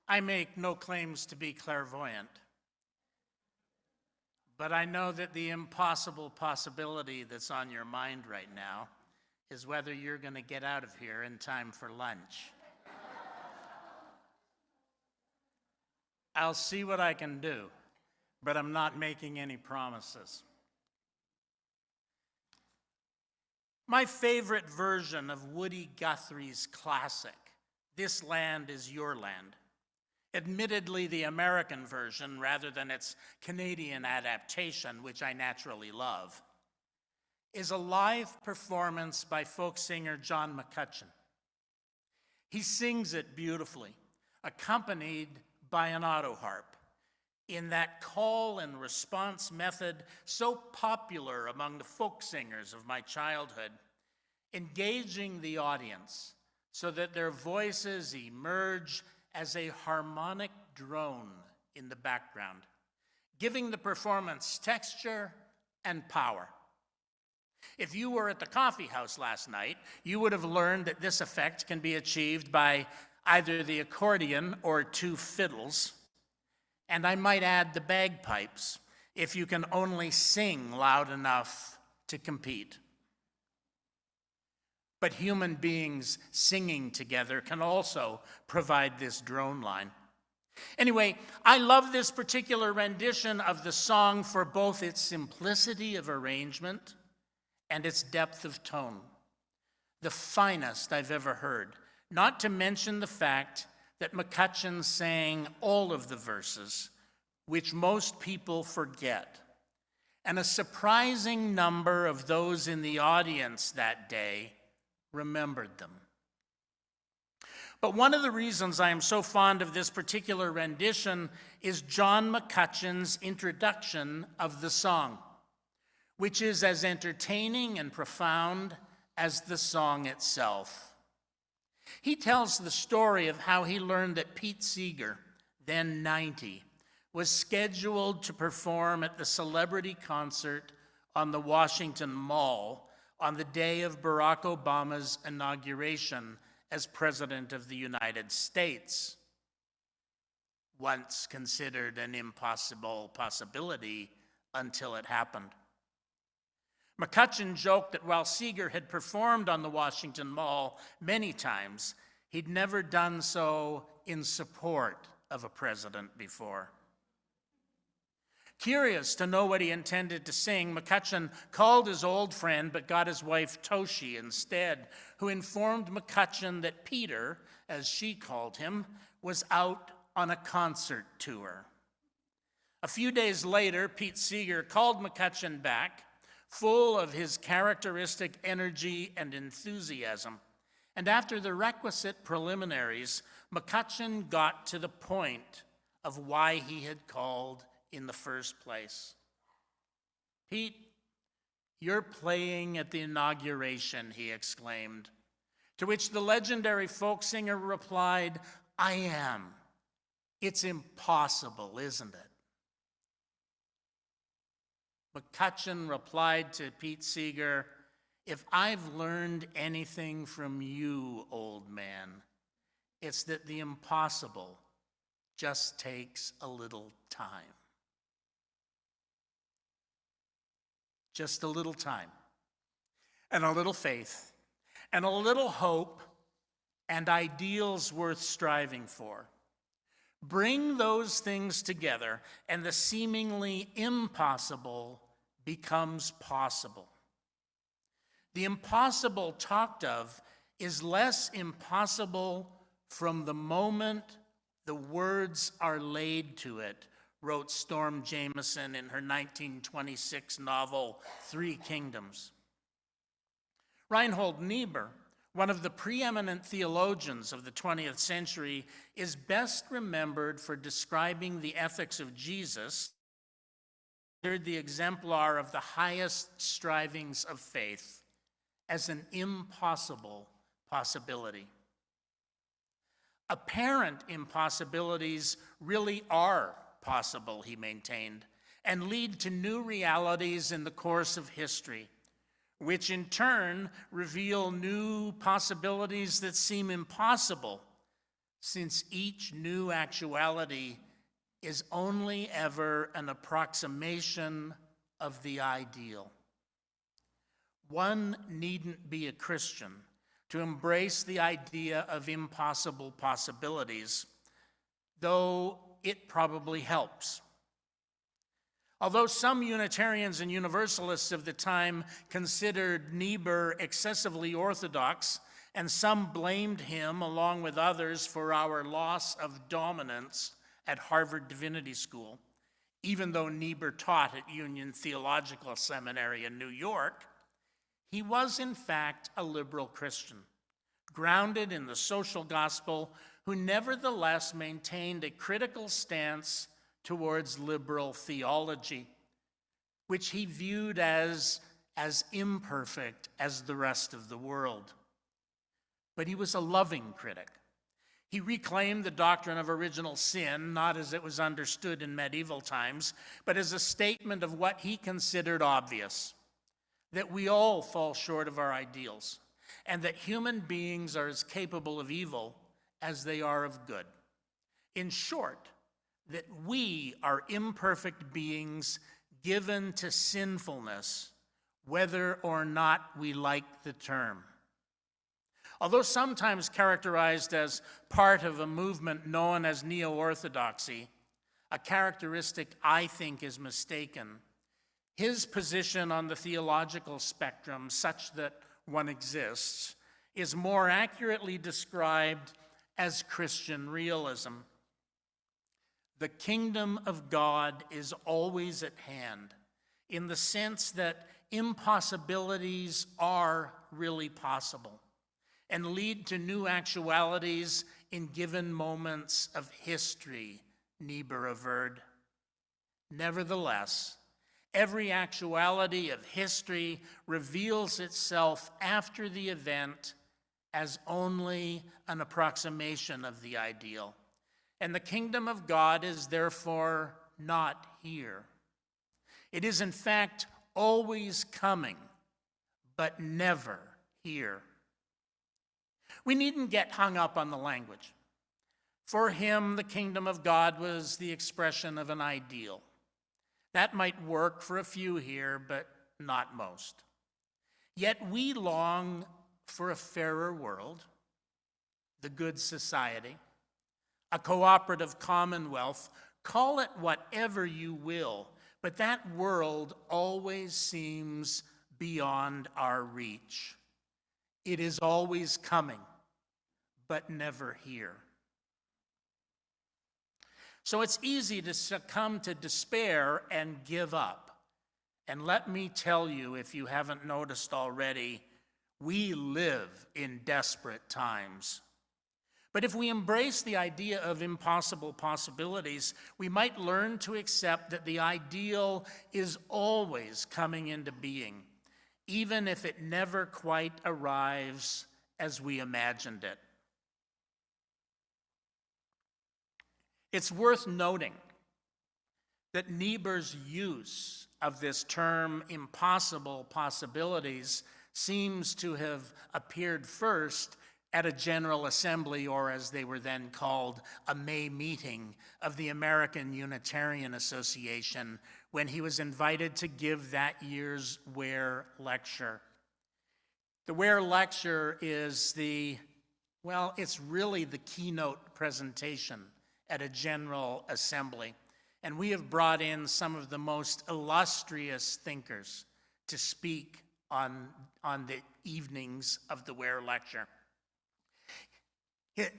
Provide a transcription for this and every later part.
I make no claims to be clairvoyant, but I know that the impossible possibility that's on your mind right now is whether you're going to get out of here in time for lunch. I'll see what I can do, but I'm not making any promises. My favorite version of Woody Guthrie's classic, "This Land Is Your Land," admittedly the American version rather than its Canadian adaptation, which I naturally love, is a live performance by folk singer John McCutcheon. He sings it beautifully, accompanied by an auto harp, in that call and response method so popular among the folk singers of my childhood, engaging the audience so that their voices emerge as a harmonic drone in the background, giving the performance texture and power. If you were at the coffee house last night, you would have learned that this effect can be achieved by either the accordion or 2 fiddles, and I might add the bagpipes if you can only sing loud enough to compete. But human beings singing together can also provide this drone line. Anyway, I love this particular rendition of the song for both its simplicity of arrangement and its depth of tone. The finest I've ever heard, not to mention the fact that McCutcheon sang all of the verses, which most people forget, and a surprising number of those in the audience that day remembered them. But one of the reasons I am so fond of this particular rendition is John McCutcheon's introduction of the song, which is as entertaining and profound as the song itself. He tells the story of how he learned that Pete Seeger, then 90, was scheduled to perform at the celebrity concert on the Washington Mall on the day of Barack Obama's inauguration as President of the United States, once considered an impossible possibility until it happened. McCutcheon joked that while Seeger had performed on the Washington Mall many times, he'd never done so in support of a president before. Curious to know what he intended to sing, McCutcheon called his old friend but got his wife Toshi instead, who informed McCutcheon that Peter, as she called him, was out on a concert tour. A few days later, Pete Seeger called McCutcheon back, full of his characteristic energy and enthusiasm. And after the requisite preliminaries, McCutcheon got to the point of why he had called in the first place. "Pete, you're playing at the inauguration," he exclaimed, to which the legendary folk singer replied, "I am. It's impossible, isn't it?" McCutcheon replied to Pete Seeger, "If I've learned anything from you, old man, it's that the impossible just takes a little time." Just a little time, and a little faith, and a little hope, and ideals worth striving for. Bring those things together, and the seemingly impossible becomes possible. The impossible talked of is less impossible from the moment the words are laid to it, wrote Storm Jameson in her 1926 novel, 3 Kingdoms. Reinhold Niebuhr, one of the preeminent theologians of the 20th century, is best remembered for describing the ethics of Jesus, the exemplar of the highest strivings of faith, as an impossible possibility. Apparent impossibilities really are possible, he maintained, and lead to new realities in the course of history, which in turn reveal new possibilities that seem impossible, since each new actuality is only ever an approximation of the ideal. One needn't be a Christian to embrace the idea of impossible possibilities, though it probably helps. Although some Unitarians and Universalists of the time considered Niebuhr excessively orthodox, and some blamed him, along with others, for our loss of dominance at Harvard Divinity School, even though Niebuhr taught at Union Theological Seminary in New York, he was in fact a liberal Christian, grounded in the social gospel, who nevertheless maintained a critical stance towards liberal theology, which he viewed as imperfect as the rest of the world. But he was a loving critic. He reclaimed the doctrine of original sin, not as it was understood in medieval times, but as a statement of what he considered obvious, that we all fall short of our ideals, and that human beings are as capable of evil as they are of good. In short, that we are imperfect beings given to sinfulness, whether or not we like the term. Although sometimes characterized as part of a movement known as neo-orthodoxy, a characteristic I think is mistaken, his position on the theological spectrum, such that one exists, is more accurately described as Christian realism. The kingdom of God is always at hand, in the sense that impossibilities are really possible and lead to new actualities in given moments of history, Niebuhr averred. Nevertheless, every actuality of history reveals itself after the event as only an approximation of the ideal. And the kingdom of God is therefore not here. It is in fact always coming, but never here. We needn't get hung up on the language. For him, the kingdom of God was the expression of an ideal. That might work for a few here, but not most. Yet we long for a fairer world, the good society, a cooperative commonwealth, call it whatever you will, but that world always seems beyond our reach. It is always coming, but never here. So it's easy to succumb to despair and give up. And let me tell you, if you haven't noticed already, we live in desperate times. But if we embrace the idea of impossible possibilities, we might learn to accept that the ideal is always coming into being, even if it never quite arrives as we imagined it. It's worth noting that Niebuhr's use of this term, impossible possibilities, seems to have appeared first at a General Assembly, or as they were then called, a May meeting of the American Unitarian Association, when he was invited to give that year's Ware Lecture. The Ware Lecture is it's really the keynote presentation at a General Assembly. And we have brought in some of the most illustrious thinkers to speak on the evenings of the Ware Lecture.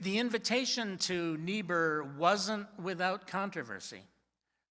The invitation to Niebuhr wasn't without controversy.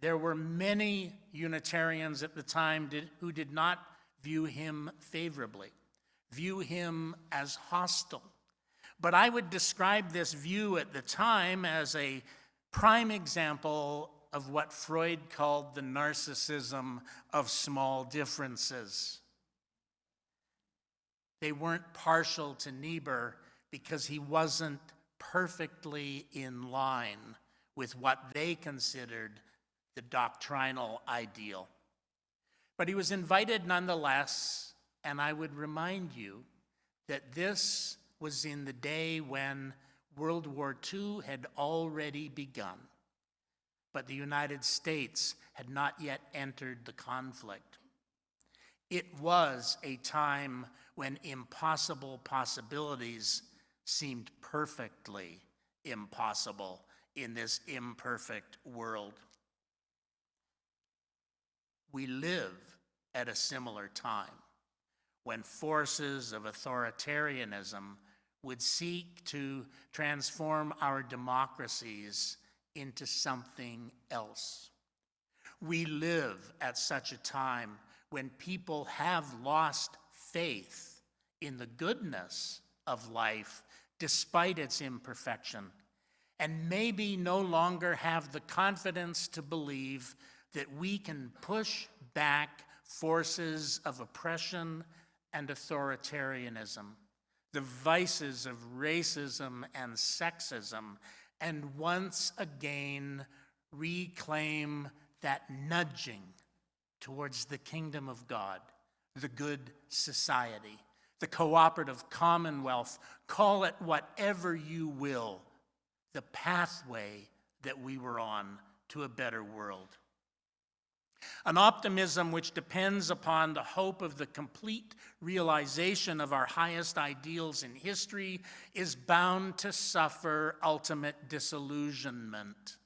There were many Unitarians at the time who did not view him favorably, view him as hostile. But I would describe this view at the time as a prime example of what Freud called the narcissism of small differences. They weren't partial to Niebuhr because he wasn't perfectly in line with what they considered the doctrinal ideal. But he was invited nonetheless, and I would remind you that this was in the day when World War II had already begun, but the United States had not yet entered the conflict. It was a time when impossible possibilities seemed perfectly impossible in this imperfect world. We live at a similar time when forces of authoritarianism would seek to transform our democracies into something else. We live at such a time when people have lost faith in the goodness of life despite its imperfection, and maybe no longer have the confidence to believe that we can push back forces of oppression and authoritarianism, the vices of racism and sexism, and once again reclaim that nudging towards the kingdom of God, the good society, the cooperative commonwealth, call it whatever you will, the pathway that we were on to a better world. An optimism which depends upon the hope of the complete realization of our highest ideals in history is bound to suffer ultimate disillusionment,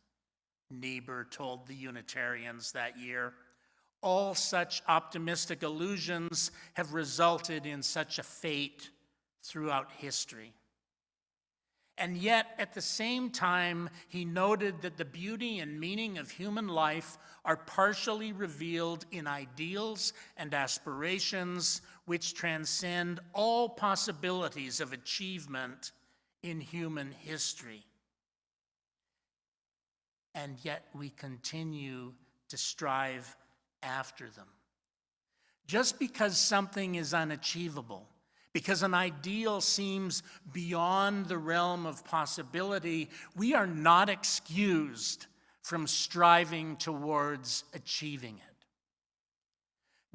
Niebuhr told the Unitarians that year. All such optimistic illusions have resulted in such a fate throughout history. And yet, at the same time, he noted that the beauty and meaning of human life are partially revealed in ideals and aspirations which transcend all possibilities of achievement in human history. And yet we continue to strive after them. Just because something is unachievable, because an ideal seems beyond the realm of possibility, we are not excused from striving towards achieving it.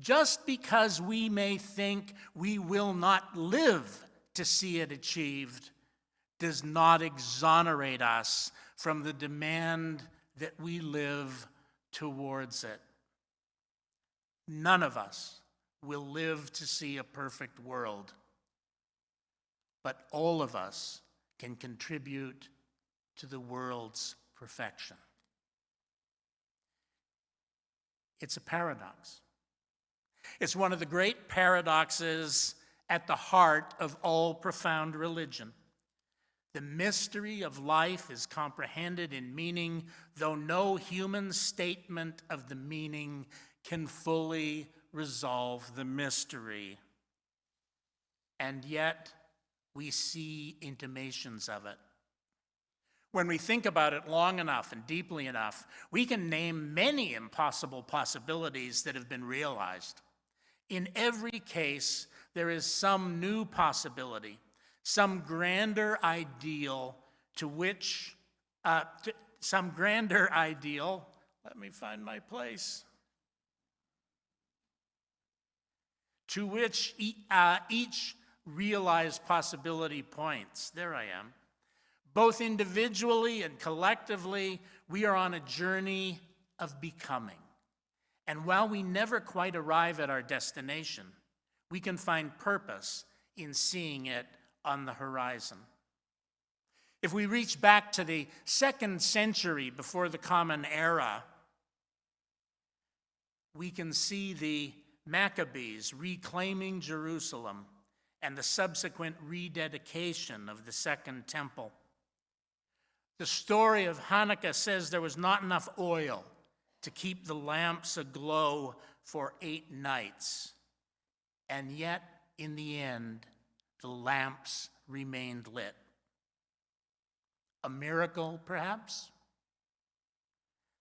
Just because we may think we will not live to see it achieved does not exonerate us from the demand that we live towards it. None of us will live to see a perfect world, but all of us can contribute to the world's perfection. It's a paradox. It's one of the great paradoxes at the heart of all profound religion. The mystery of life is comprehended in meaning, though no human statement of the meaning can fully resolve the mystery. And yet, we see intimations of it. When we think about it long enough and deeply enough, we can name many impossible possibilities that have been realized. In every case, there is some new possibility, some grander ideal to which, let me find my place, to which each realized possibility points. There I am. Both individually and collectively, we are on a journey of becoming. And while we never quite arrive at our destination, we can find purpose in seeing it on the horizon. If we reach back to the 2nd century before the Common Era, we can see the Maccabees reclaiming Jerusalem and the subsequent rededication of the Second Temple. The story of Hanukkah says there was not enough oil to keep the lamps aglow for 8 nights. And yet, in the end, the lamps remained lit. A miracle, perhaps?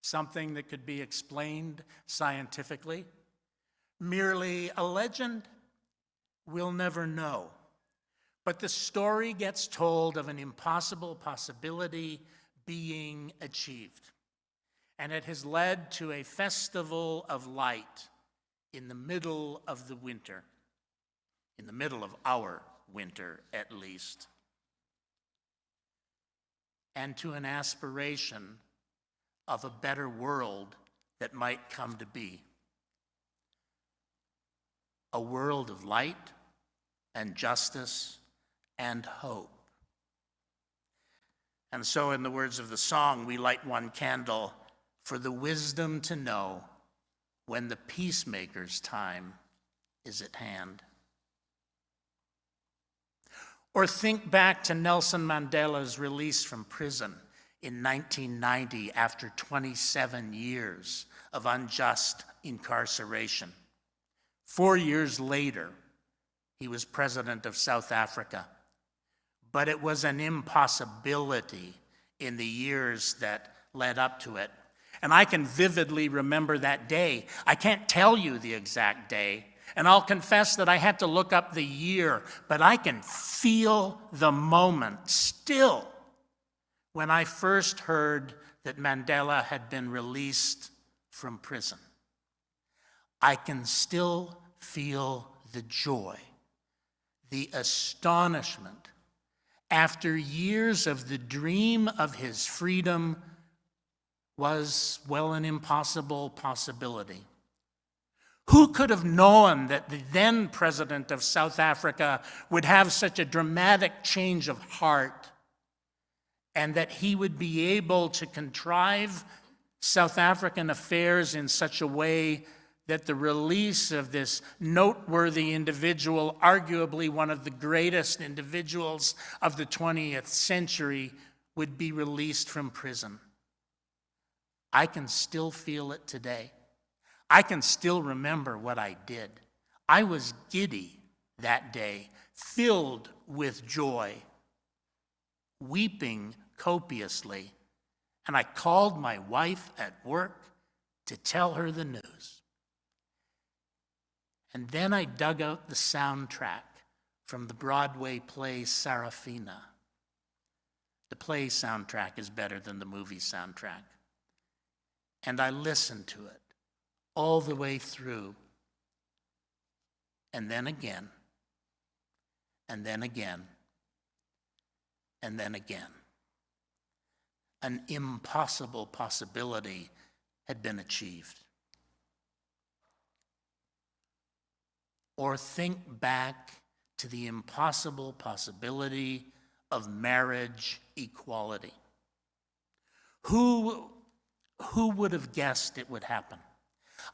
Something that could be explained scientifically? Merely a legend? We'll never know. But the story gets told of an impossible possibility being achieved. And it has led to a festival of light in the middle of the winter, in the middle of our winter at least. and to an aspiration of a better world that might come to be. A world of light and justice and hope. And so, in the words of the song, we light one candle for the wisdom to know when the peacemaker's time is at hand. Or think back to Nelson Mandela's release from prison in 1990 after 27 years of unjust incarceration. 4 years later, he was president of South Africa. But it was an impossibility in the years that led up to it. And I can vividly remember that day. I can't tell you the exact day, and I'll confess that I had to look up the year, but I can feel the moment still when I first heard that Mandela had been released from prison. I can still feel the joy, the astonishment, after years of the dream of his freedom was, well, an impossible possibility. Who could have known that the then president of South Africa would have such a dramatic change of heart and that he would be able to contrive South African affairs in such a way that the release of this noteworthy individual, arguably one of the greatest individuals of the 20th century, would be released from prison? I can still feel it today. I can still remember what I did. I was giddy that day, filled with joy, weeping copiously, and I called my wife at work to tell her the news. And then I dug out the soundtrack from the Broadway play Sarafina. The play soundtrack is better than the movie soundtrack. And I listened to it all the way through, and then again, and then again, and then again. An impossible possibility had been achieved. Or think back to the impossible possibility of marriage equality. Who would have guessed it would happen?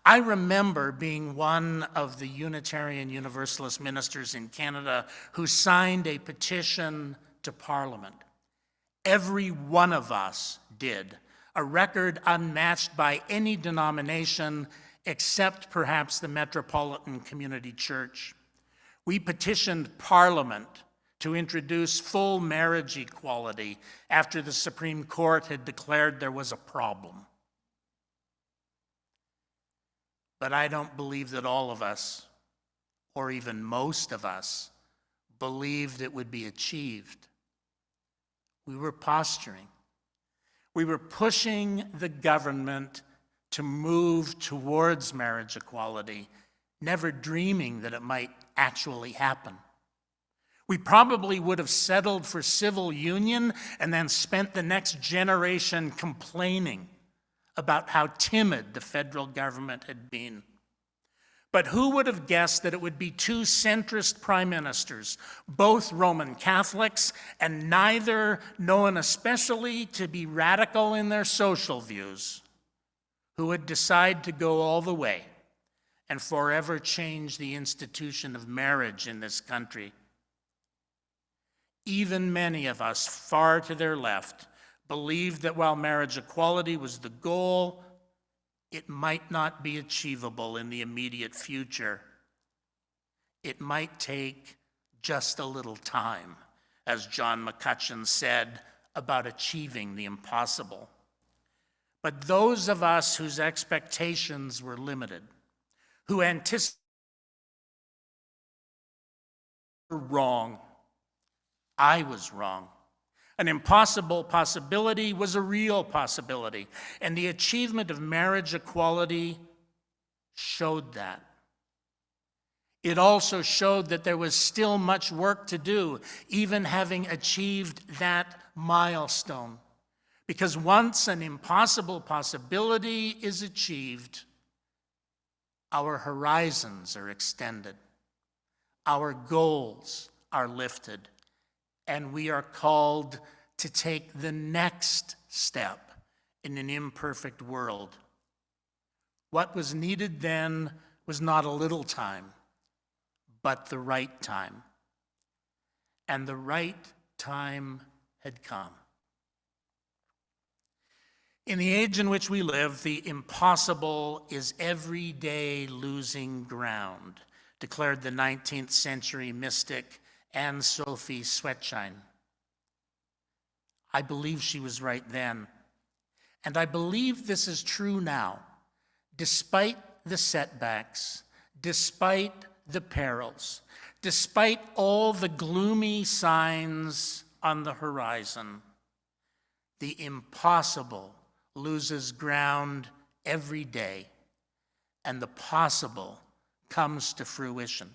I remember being one of the Unitarian Universalist ministers in Canada who signed a petition to Parliament. Every one of us did, a record unmatched by any denomination except perhaps the Metropolitan Community Church. We petitioned Parliament to introduce full marriage equality after the Supreme Court had declared there was a problem. But I don't believe that all of us, or even most of us, believed it would be achieved. We were posturing. We were pushing the government to move towards marriage equality, never dreaming that it might actually happen. We probably would have settled for civil union and then spent the next generation complaining about how timid the federal government had been. But who would have guessed that it would be two centrist prime ministers, both Roman Catholics, and neither known especially to be radical in their social views, who would decide to go all the way and forever change the institution of marriage in this country. Even many of us far to their left believed that while marriage equality was the goal, it might not be achievable in the immediate future. It might take just a little time, as John McCutcheon said about achieving the impossible. But those of us whose expectations were limited, who anticipated were wrong. I was wrong. An impossible possibility was a real possibility, and the achievement of marriage equality showed that. It also showed that there was still much work to do, even having achieved that milestone. Because once an impossible possibility is achieved, our horizons are extended, our goals are lifted, and we are called to take the next step in an imperfect world. What was needed then was not a little time, but the right time. And the right time had come. In the age in which we live, the impossible is every day losing ground, declared the 19th century mystic Anne-Sophie Swetschine. I believe she was right then, and I believe this is true now, despite the setbacks, despite the perils, despite all the gloomy signs on the horizon. The impossible loses ground every day, and the possible comes to fruition.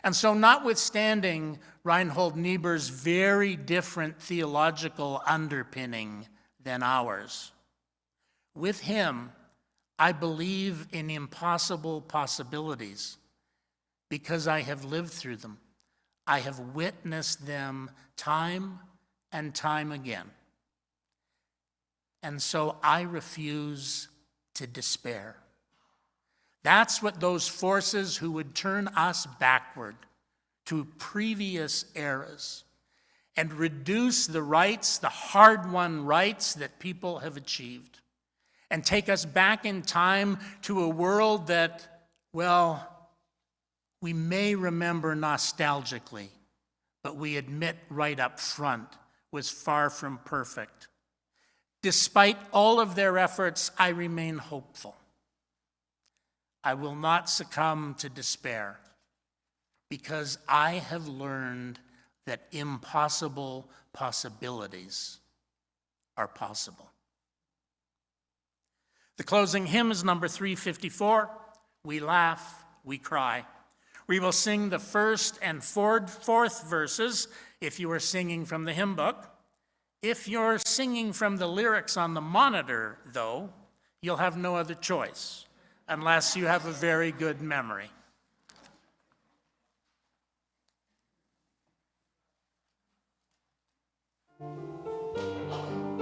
And so, notwithstanding Reinhold Niebuhr's very different theological underpinning than ours, with him, I believe in impossible possibilities because I have lived through them. I have witnessed them time and time again. And so I refuse to despair. That's what those forces who would turn us backward to previous eras and reduce the rights, the hard-won rights that people have achieved, and take us back in time to a world that, well, we may remember nostalgically, but we admit right up front was far from perfect. Despite all of their efforts, I remain hopeful. I will not succumb to despair because I have learned that impossible possibilities are possible. The closing hymn is number 354, We Laugh, We Cry. We will sing the first and fourth verses if you are singing from the hymn book. If you're singing from the lyrics on the monitor, though, you'll have no other choice unless you have a very good memory.